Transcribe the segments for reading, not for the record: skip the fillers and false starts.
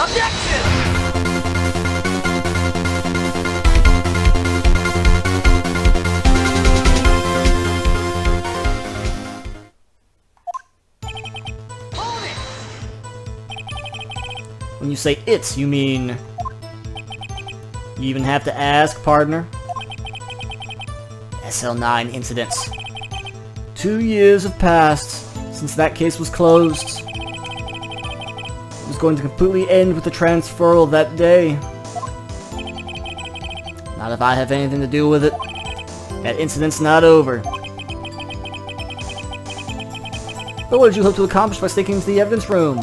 Objection! When you say it's, you mean... You even have to ask, partner? SL9 incidents. 2 years have passed since that case was closed. It was going to completely end with the transferal that day. Not if I have anything to do with it. That incident's not over. But what did you hope to accomplish by sticking into the evidence room?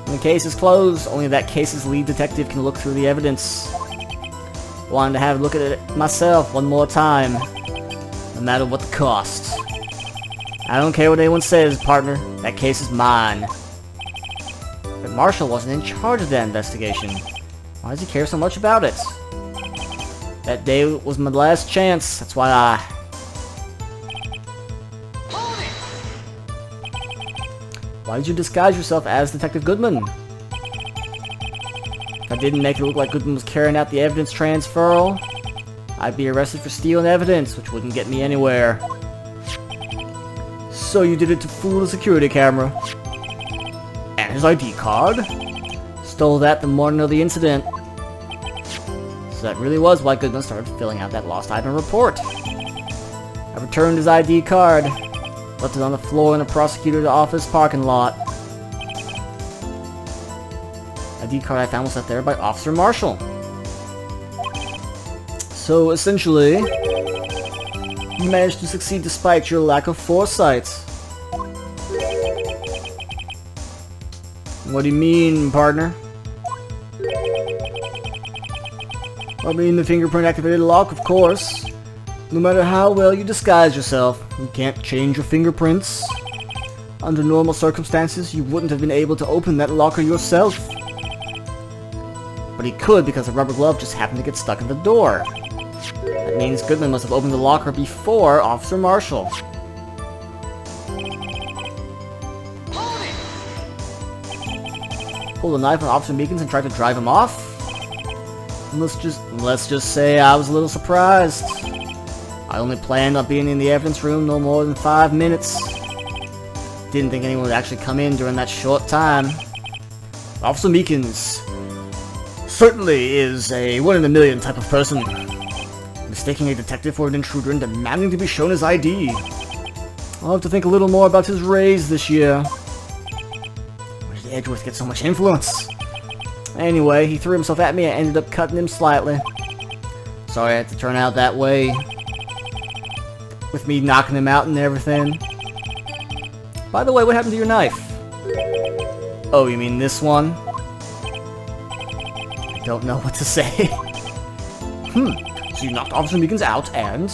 When the case is closed, only that case's lead detective can look through the evidence. Wanted to have a look at it myself one more time, no matter what the cost. I don't care what anyone says, partner. That case is mine. But Marshall wasn't in charge of that investigation. Why does he care so much about it? That day was my last chance. That's why I... Why did you disguise yourself as Detective Goodman? If I didn't make it look like Goodman was carrying out the evidence transferal, I'd be arrested for stealing evidence, which wouldn't get me anywhere. So you did it to fool the security camera. And his ID card? Stole that the morning of the incident. So that really was why Goodman started filling out that lost item report. I returned his ID card. Left it on the floor in the prosecutor's office parking lot. ID card I found was left there by Officer Marshall. So essentially, you managed to succeed despite your lack of foresight. What do you mean, partner? I mean the fingerprint activated lock, of course. No matter how well you disguise yourself, you can't change your fingerprints. Under normal circumstances, you wouldn't have been able to open that locker yourself. But he could because the rubber glove just happened to get stuck in the door. That means Goodman must have opened the locker before Officer Marshall. Pulled a knife on Officer Meekins and tried to drive him off? Let's just say I was a little surprised. I only planned on being in the evidence room no more than 5 minutes. Didn't think anyone would actually come in during that short time. Officer Meekins certainly is a one-in-a-million type of person. Mistaking a detective for an intruder and demanding to be shown his ID. I'll have to think a little more about his raise this year. Where did Edgeworth get so much influence? Anyway, he threw himself at me and ended up cutting him slightly. Sorry it had to turn out that way. With me knocking him out and everything. By the way, what happened to your knife? Oh, you mean this one? I don't know what to say. So you knocked Officer Meekins out and...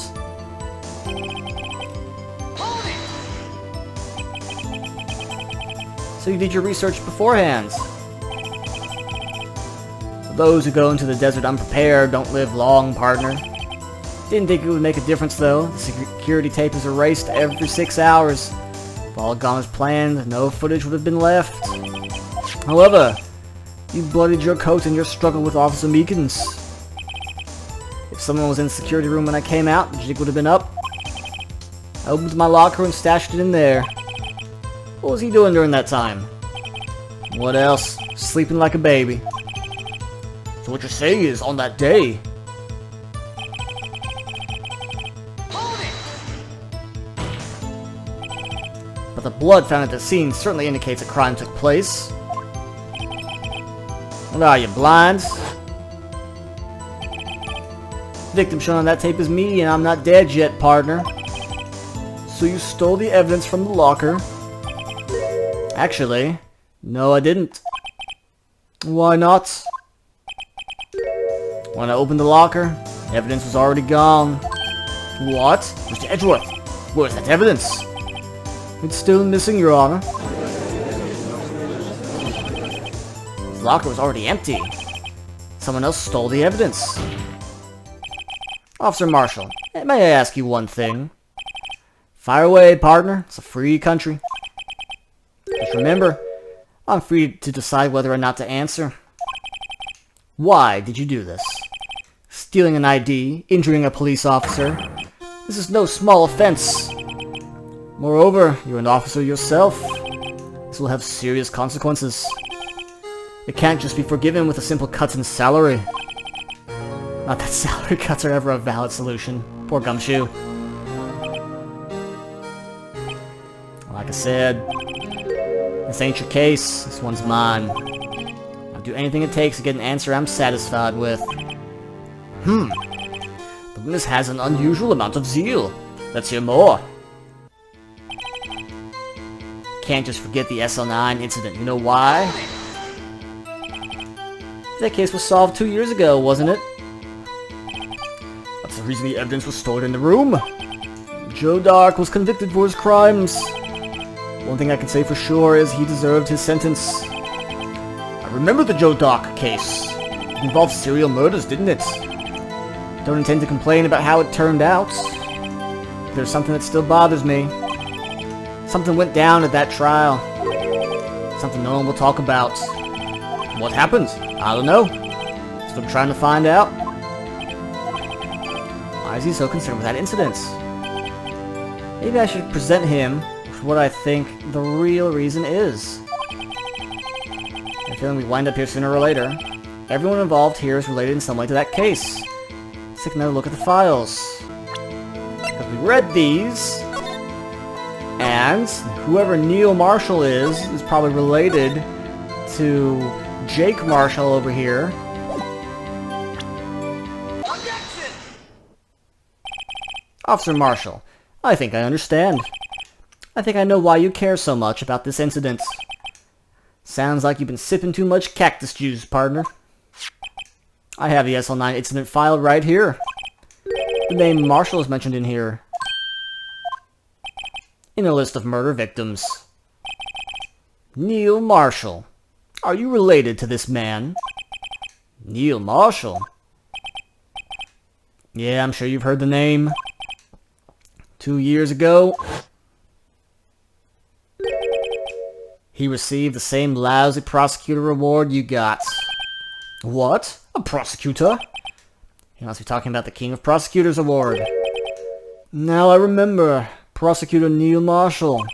So you did your research beforehand. Those who go into the desert unprepared don't live long, partner. Didn't think it would make a difference, though. The security tape is erased every 6 hours. If all had gone as planned, no footage would have been left. However, you bloodied your coat in your struggle with Officer Meekins. If someone was in the security room when I came out, the jig would have been up. I opened my locker and stashed it in there. What was he doing during that time? What else? Sleeping like a baby. So what you're saying is, on that day... But the blood found at the scene certainly indicates a crime took place. What are you, blind? Victim shown on that tape is me, and I'm not dead yet, partner. So you stole the evidence from the locker? Actually, no I didn't. Why not? When I opened the locker, evidence was already gone. What? Mr. Edgeworth, where's that evidence? It's still missing, Your Honor. The locker was already empty. Someone else stole the evidence. Officer Marshall, may I ask you one thing? Fire away, partner. It's a free country. Just remember, I'm free to decide whether or not to answer. Why did you do this? Stealing an ID, injuring a police officer. This is no small offense. Moreover, you're an officer yourself. This will have serious consequences. It can't just be forgiven with a simple cut in salary. Not that salary cuts are ever a valid solution. Poor Gumshoe. Like I said, this ain't your case. This one's mine. I'll do anything it takes to get an answer I'm satisfied with. The witness has an unusual amount of zeal. Let's hear more. Can't just forget the SL9 incident. You know why? That case was solved 2 years ago, wasn't it? That's the reason the evidence was stored in the room. Joe Dark was convicted for his crimes. One thing I can say for sure is he deserved his sentence. I remember the Joe Dark case. It involved serial murders, didn't it? Don't intend to complain about how it turned out. There's something that still bothers me. Something went down at that trial. Something no one will talk about. What happened? I don't know. That's what I'm trying to find out. Why is he so concerned with that incident? Maybe I should present him with what I think the real reason is. I feel we wind up here sooner or later. Everyone involved here is related in some way to that case. Let's take another look at the files. Because we read these, and whoever Neil Marshall is probably related to Jake Marshall over here. Objection! Officer Marshall, I think I understand. I think I know why you care so much about this incident. Sounds like you've been sipping too much cactus juice, partner. I have the SL9 incident file right here. The name Marshall is mentioned in here. In a list of murder victims. Neil Marshall. Are you related to this man? Neil Marshall? Yeah, I'm sure you've heard the name. 2 years ago, he received the same lousy prosecutor award you got. What? A prosecutor? He must be talking about the King of Prosecutors Award. Now I remember. Prosecutor Neil Marshall.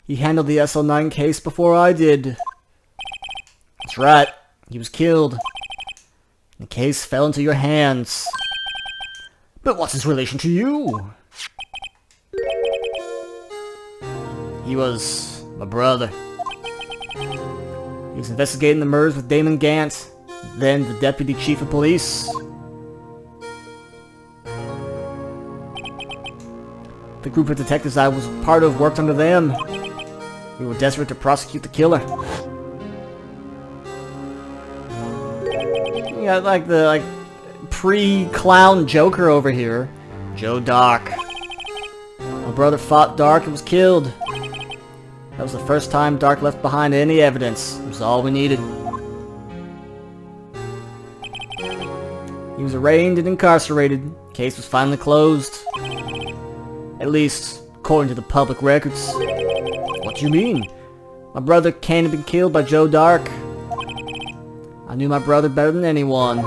He handled the SL9 case before I did. That's right. He was killed. The case fell into your hands. But what's his relation to you? He was my brother. He was investigating the murders with Damon Gant, then the Deputy Chief of Police. The group of detectives I was part of worked under them. We were desperate to prosecute the killer. Yeah, like the pre-clown Joker over here. Joe Dark. My brother fought Dark and was killed. That was the first time Dark left behind any evidence. It was all we needed. He was arraigned and incarcerated. Case was finally closed. At least, according to the public records. What do you mean? My brother can't have been killed by Joe Dark. I knew my brother better than anyone.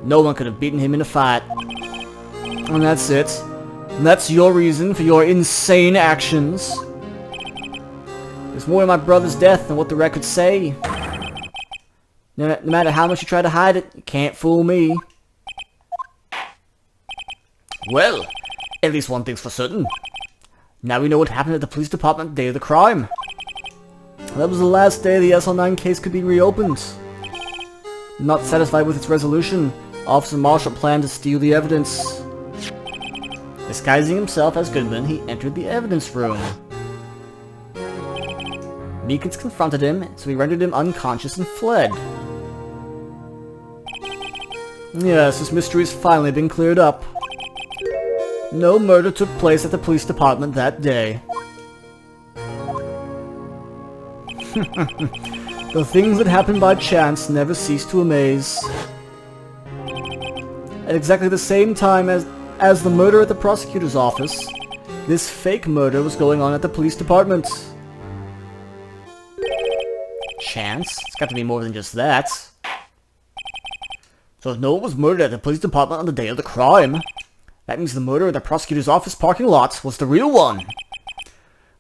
No one could have beaten him in a fight. And that's it. And that's your reason for your insane actions. There's more to my brother's death than what the records say. No matter how much you try to hide it, you can't fool me. Well, at least one thing's for certain. Now we know what happened at the police department the day of the crime. That was the last day the SL9 case could be reopened. Not satisfied with its resolution, Officer Marshall planned to steal the evidence. Disguising himself as Goodman, he entered the evidence room. Meekins confronted him, so he rendered him unconscious and fled. Yes, this mystery's finally been cleared up. No murder took place at the police department that day. The things that happen by chance never cease to amaze. At exactly the same time as the murder at the prosecutor's office, this fake murder was going on at the police department. chance. It's got to be more than just that. So if no one was murdered at the police department on the day of the crime, that means the murder at the prosecutor's office parking lot was the real one.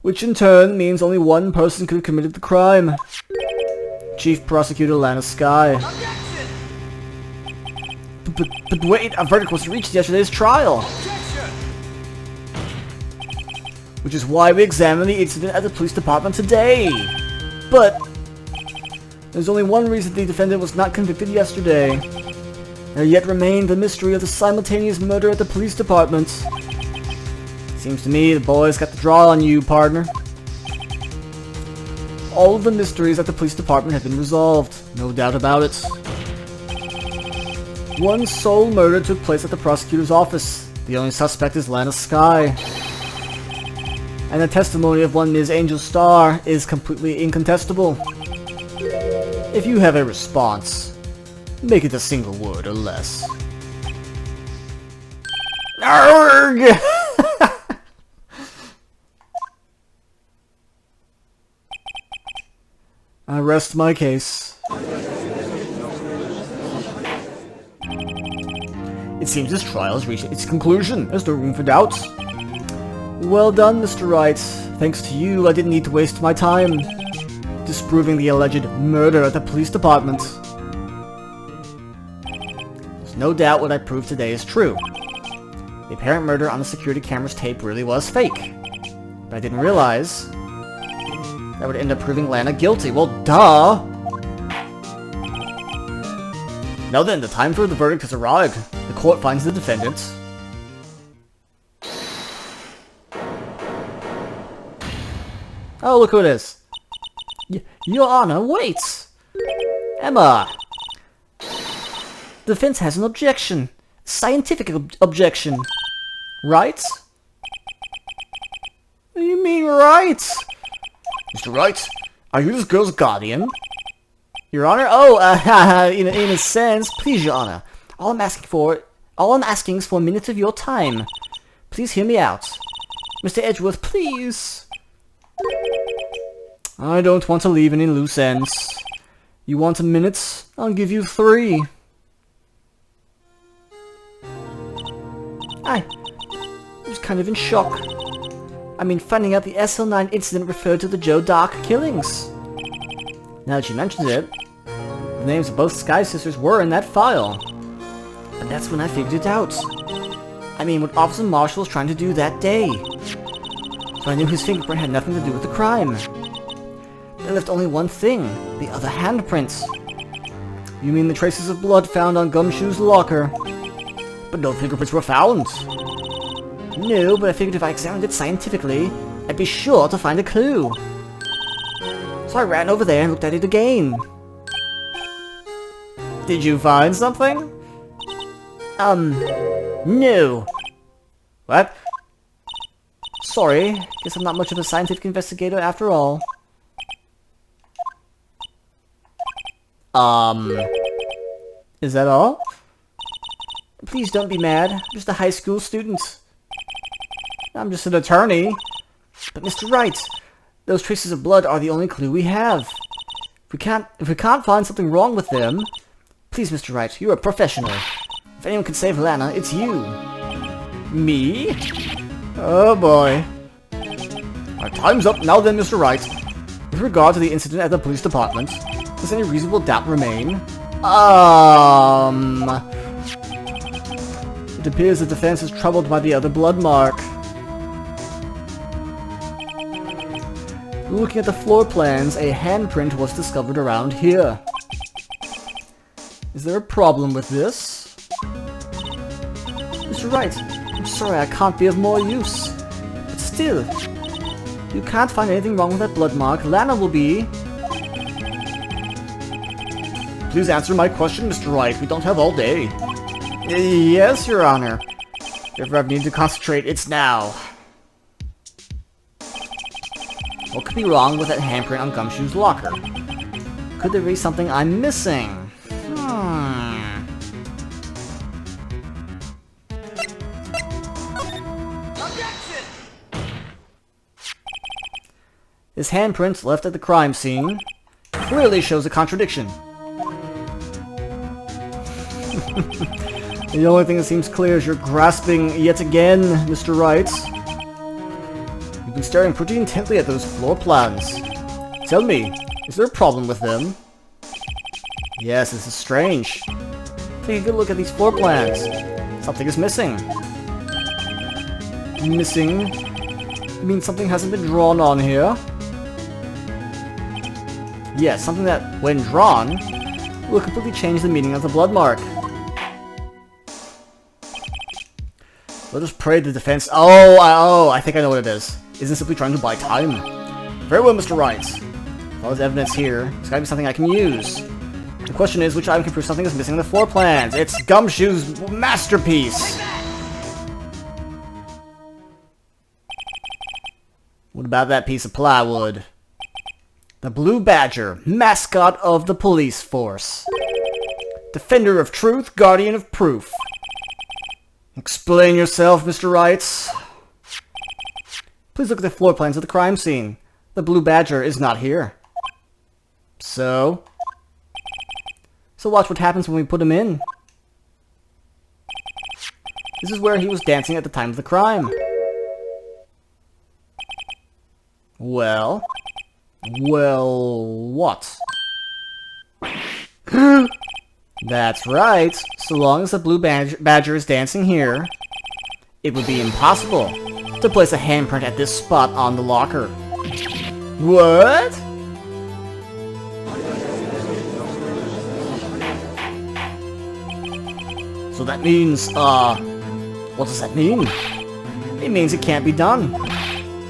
Which in turn means only one person could have committed the crime. Chief Prosecutor Lana Skye. But wait, a verdict was reached yesterday's trial. Which is why we examined the incident at the police department today. But there's only one reason the defendant was not convicted yesterday. There yet remained the mystery of the simultaneous murder at the police department. Seems to me the boys got the draw on you, partner. All of the mysteries at the police department have been resolved, no doubt about it. One sole murder took place at the prosecutor's office. The only suspect is Lana Skye. And the testimony of one Ms. Angel Starr is completely incontestable. If you have a response, make it a single word or less. Arrgh! I rest my case. It seems this trial has reached its conclusion. There's no room for doubt. Well done, Mr. Wright. Thanks to you, I didn't need to waste my time disproving the alleged murder at the police department. There's no doubt what I proved today is true. The apparent murder on the security camera's tape really was fake. But I didn't realize that would end up proving Lana guilty. Well, duh! Now then, the time for the verdict has arrived. The court finds the defendant. Oh, look who it is. Your Honor, wait! Emma! The defense has an objection. Scientific objection. Right? What do you mean, right? Mr. Wright, are you this girl's guardian? Your Honor? Oh, in a sense. Please, Your Honor. All I'm asking is for a minute of your time. Please hear me out. Mr. Edgeworth, please. I don't want to leave any loose ends. You want a minute? I'll give you 3. I was kind of in shock. I mean, finding out the SL9 incident referred to the Joe Dark killings. Now that you mentioned it, the names of both Skye sisters were in that file. But that's when I figured it out. I mean, what Officer Marshall was trying to do that day. So I knew his fingerprint had nothing to do with the crime. There left only one thing, the other handprints. You mean the traces of blood found on Gumshoe's locker? But no fingerprints were found. No, but I figured if I examined it scientifically, I'd be sure to find a clue. So I ran over there and looked at it again. Did you find something? No. What? Sorry, guess I'm not much of a scientific investigator after all. Is that all? Please don't be mad. I'm just a high school student. I'm just an attorney. But Mr. Wright, those traces of blood are the only clue we have. If we can't find something wrong with them, please, Mr. Wright, you're a professional. If anyone can save Lana, it's you. Me? Oh boy. Our time's up now then, Mr. Wright. With regard to the incident at the police department, does any reasonable doubt remain? It appears the defense is troubled by the other blood mark. Looking at the floor plans, a handprint was discovered around here. Is there a problem with this? Mr. Wright, I'm sorry I can't be of more use. But still, you can't find anything wrong with that blood mark. Lana will be... Please answer my question, Mr. Wright. We don't have all day. Yes, Your Honor. If ever I've needed to concentrate, it's now. What could be wrong with that handprint on Gumshoe's locker? Could there be something I'm missing? This handprint left at the crime scene clearly shows a contradiction. The only thing that seems clear is you're grasping yet again, Mr. Wright. You've been staring pretty intently at those floor plans. Tell me, is there a problem with them? Yes, this is strange. Take a good look at these floor plans. Something is missing. Missing? You mean something hasn't been drawn on here? Yes, something that, when drawn, will completely change the meaning of the blood mark. Let us pray the defense. Oh, I think I know what it is. Isn't simply trying to buy time. Very well, Mr. Wright. All this evidence here, it's gotta be something I can use. The question is, which item can prove something is missing in the floor plans? It's Gumshoe's masterpiece! What about that piece of plywood? The Blue Badger, mascot of the police force. Defender of truth, guardian of proof. Explain yourself, Mr. Wright. Please look at the floor plans of the crime scene. The Blue Badger is not here. So watch what happens when we put him in. This is where he was dancing at the time of the crime. Well, what? That's right. So long as the Blue Badger is dancing here, it would be impossible to place a handprint at this spot on the locker. What? So that means, what does that mean? It means it can't be done.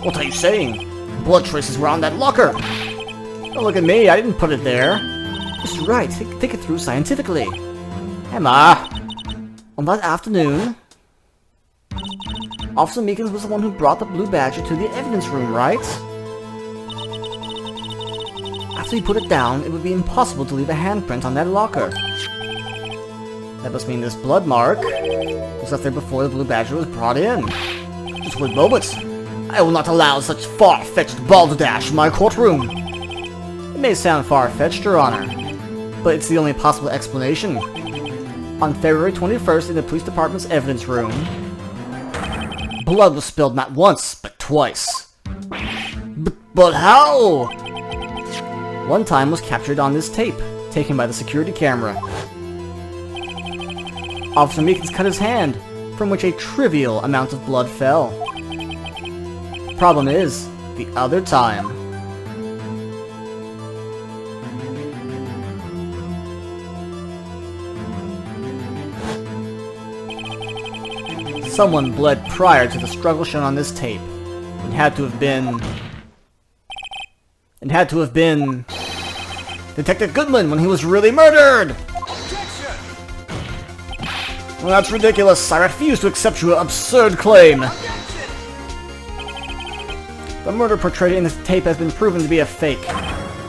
What are you saying? Blood traces were on that locker! Don't look at me, I didn't put it there. Mr. Wright, think it through scientifically. Emma! On that afternoon, Officer Meekins was the one who brought the Blue Badger to the evidence room, right? After he put it down, it would be impossible to leave a handprint on that locker. That must mean this blood mark was left there before the Blue Badger was brought in. Just wait moments. I will not allow such far-fetched balderdash in my courtroom. It may sound far-fetched, Your Honor, but it's the only possible explanation. On February 21st in the police department's evidence room, blood was spilled not once, but twice. But how? One time was captured on this tape, taken by the security camera. Officer Meekins cut his hand, from which a trivial amount of blood fell. Problem is, the other time. Someone bled prior to the struggle shown on this tape, and had to have been Detective Goodman when he was really murdered! Well, that's ridiculous. I refuse to accept your absurd claim. The murder portrayed in this tape has been proven to be a fake.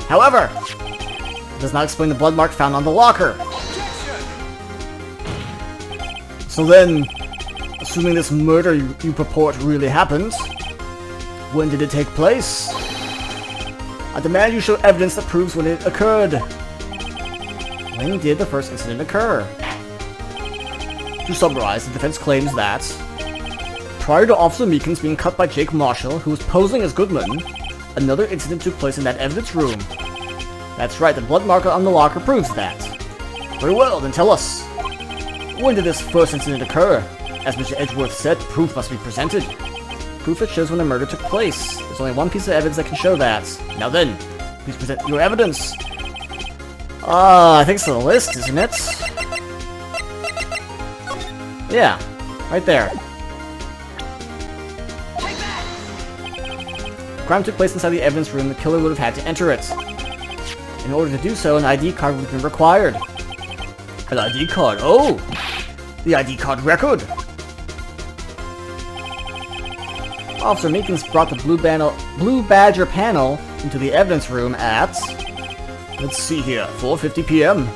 However, it does not explain the blood mark found on the locker. So then, assuming this murder you purport really happened, when did it take place? I demand you show evidence that proves when it occurred. When did the first incident occur? To summarize, the defense claims that prior to Officer Meekins being cut by Jake Marshall, who was posing as Goodman, another incident took place in that evidence room. That's right, the blood marker on the locker proves that. Very well, then tell us. When did this first incident occur? As Mr. Edgeworth said, proof must be presented. Proof that shows when the murder took place. There's only one piece of evidence that can show that. Now then, please present your evidence. I think it's the list, isn't it? Yeah, right there. Crime took place inside the evidence room. The killer would have had to enter it. In order to do so, an ID card would have been required. An ID card? Oh! The ID card record! Officer Meekins brought the Blue Badger panel into the evidence room at... let's see here, 4:50 p.m.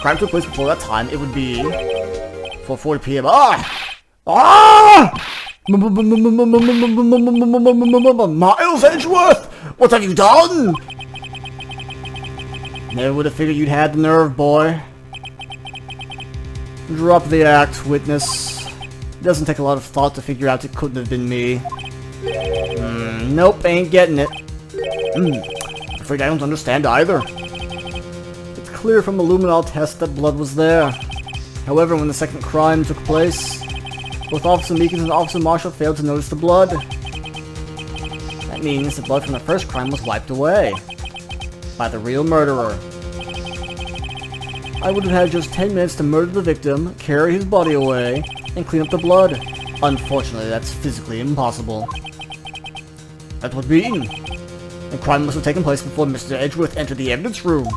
Crime took place before that time. It would be 4:40 p.m. Miles Edgeworth! What have you done? Never would have figured you'd had the nerve, boy. Drop the act, witness. It doesn't take a lot of thought to figure out it couldn't have been me. Nope, ain't getting it. I'm afraid I don't understand either. It's clear from the luminol test that blood was there. However, when the second crime took place, both Officer Meekins and Officer Marshall failed to notice the blood. That means the blood from the first crime was wiped away by the real murderer. I would have had just 10 minutes to murder the victim, carry his body away, and clean up the blood. Unfortunately, that's physically impossible. That would mean the crime must have taken place before Mr. Edgeworth entered the evidence room.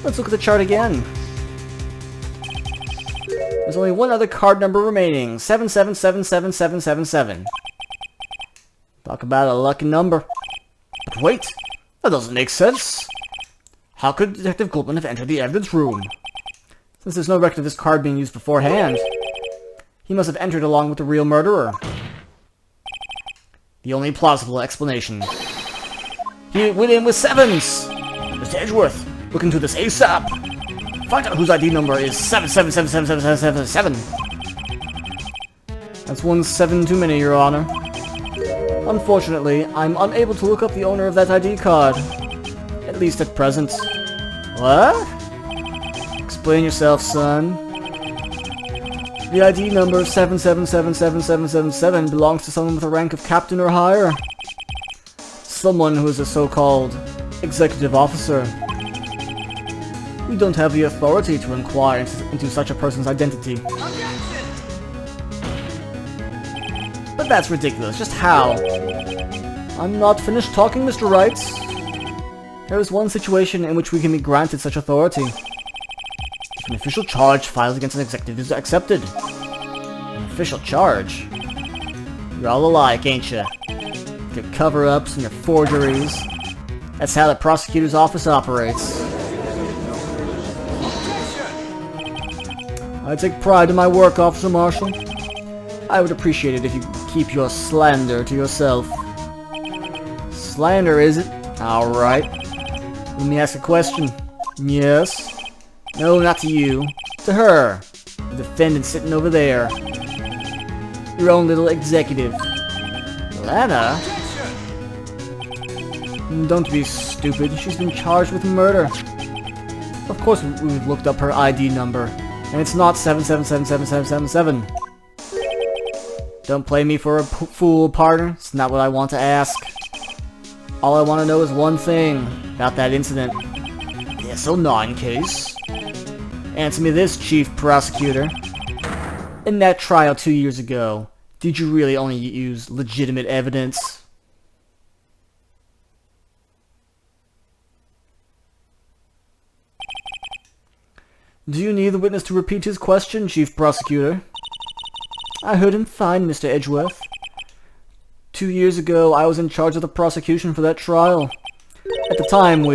Let's look at the chart again. There's only one other card number remaining, 77777777. Talk about a lucky number. But wait, that doesn't make sense. How could Detective Goldman have entered the evidence room? Since there's no record of this card being used beforehand, he must have entered along with the real murderer. The only plausible explanation. He went in with sevens! Mr. Edgeworth, look into this ASAP! Find out whose ID number is 77777777. That's 1 7 too many, Your Honor. Unfortunately, I'm unable to look up the owner of that ID card. At least at present. What? Explain yourself, son. The ID number 77777777 belongs to someone with a rank of captain or higher. Someone who is a so-called executive officer. We don't have the authority to inquire into such a person's identity. But that's ridiculous. Just how? I'm not finished talking, Mr. Wright. There is one situation in which we can be granted such authority. If an official charge filed against an executive is accepted. An official charge? You're all alike, ain't you? Your cover-ups and your forgeries. That's how the prosecutor's office operates. I take pride in my work, Officer Marshall. I would appreciate it if you could keep your slander to yourself. Slander, is it? Alright. Let me ask a question. Yes? No, not to you. To her. The defendant sitting over there. Your own little executive. Lana? Don't be stupid. She's been charged with murder. Of course we've looked up her ID number. And it's not 77777777. Don't play me for a fool, partner. It's not what I want to ask. All I want to know is one thing about that incident. Yes or no in case. Answer me this, Chief Prosecutor. In that trial 2 years ago, did you really only use legitimate evidence? Do you need the witness to repeat his question, Chief Prosecutor? I heard him fine, Mr. Edgeworth. 2 years ago, I was in charge of the prosecution for that trial. At the time,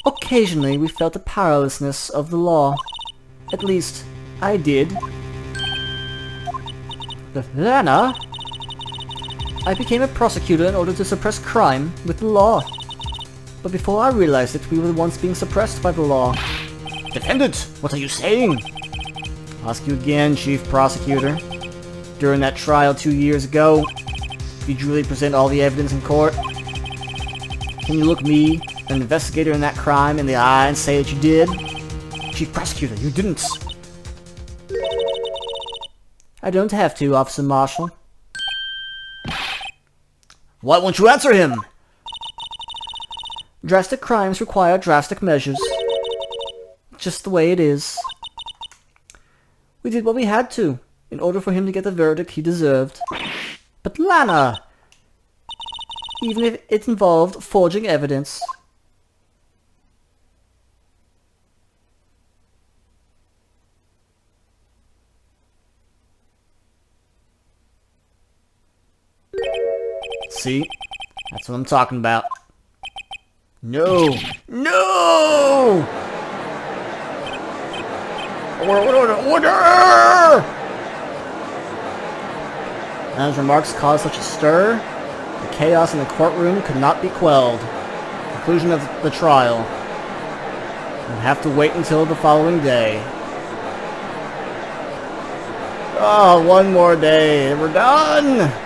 occasionally, we felt the powerlessness of the law. At least, I did. Lana? I became a prosecutor in order to suppress crime with the law. But before I realized it, we were the ones being suppressed by the law. Defendant, what are you saying? I'll ask you again, Chief Prosecutor. During that trial 2 years ago, did you really present all the evidence in court? Can you look me, an investigator in that crime, in the eye and say that you did? Chief Prosecutor, you didn't. I don't have to, Officer Marshall. Why won't you answer him? Drastic crimes require drastic measures. Just the way it is. We did what we had to, in order for him to get the verdict he deserved. But Lana! Even if it involved forging evidence. See? That's what I'm talking about. No! No! Order! As remarks caused such a stir, the chaos in the courtroom could not be quelled. The conclusion of the trial. We'll have to wait until the following day. Oh, one more day. We're done!